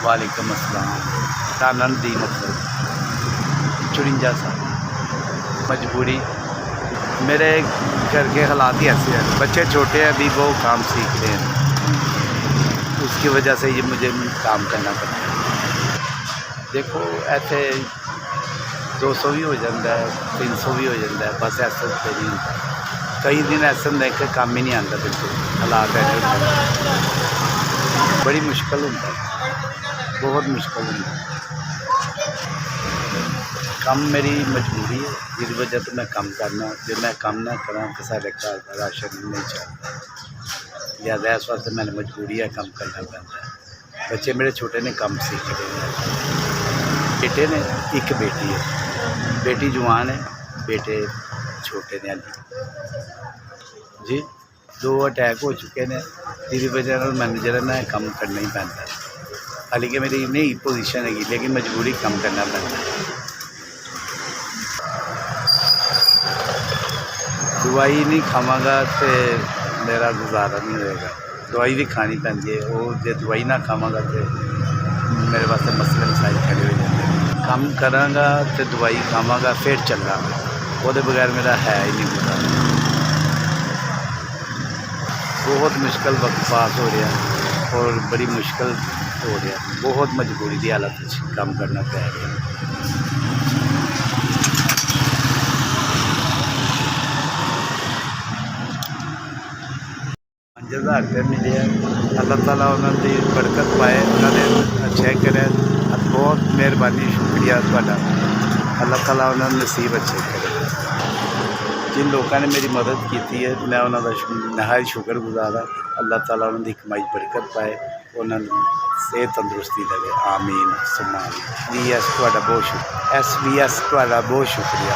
वालेकुम अस्सलाम। आनंद दी मतलब 54 साल। मजबूरी मेरे घर के हालात ही ऐसे हैं, बच्चे छोटे हैं अभी, वो काम सीख रहे हैं, उसकी वजह से ये मुझे काम करना पड़ता है। देखो ऐसे 200 भी हो जाता है, 300 भी हो जाता है, बस ऐसा तो नहीं होता। कई दिन ऐसा होंगे कि काम ही नहीं आता, बिल्कुल हालात ऐसे होते हैं, बड़ी मुश्किल होता है, बहुत मुश्किल होता है। कम मेरी मजबूरी है, जिस वजह तो मैं कम करना, जो मैं कम ना करा तो साढ़े घर का राशन नहीं चलता, लिहाजा इस वास्ते मैंने मजबूरी है, कम करना पैंता है। बच्चे मेरे छोटे ने कम सीख रहे हैं, बेटे ने एक बेटी है, बेटी जवान है, बेटे छोटे ने अभी जी 2 अटैक हो चुके हैं, जिसकी वजह से मैंने जरा ना कम करना ही पैंता है। हालांकि कि मेरी नहीं पोजीशन हैगी, लेकिन मजबूरी कम करना पैंता है। दवाई नहीं खावांगा तो मेरा गुजारा नहीं होएगा, दवाई भी खानी पैंती है, वो जो दवाई ना खावांगा तो मेरे वास्ते मसले मसाइल खड़े हो जाते हैं। कम करांगा तो दवाई खावांगा फिर चलांगा, वो बगैर मेरा है ही नहीं गुजारा। बहुत मुश्किल वक्त पास हो रहा है और बड़ी मुश्किल हो रहा है, बहुत मजबूरी की हालत में काम करना पै रहा है। 5000 रुपये मिले हैं, अल्लाह ताला उन्होंने बरकत पाए, उन्होंने अच्छे करे, बहुत मेहरबानी शुक्रिया तुहाडा, अल्लाह ताला उन्होंने नसीब अच्छे करे। जिन लोगों ने मेरी मदद की है मैं उन्होंने नहायत शुक्रगुजार हाँ, अल्लाह ताला उन्होंने कमाई बरकत पाए, उन्होंने सेहत तंदुरुस्ती देवे, आमीन सुमान। SVS तुहाडा बहुत शुक्रिया, SVS तुहाडा बहुत शुक्रिया।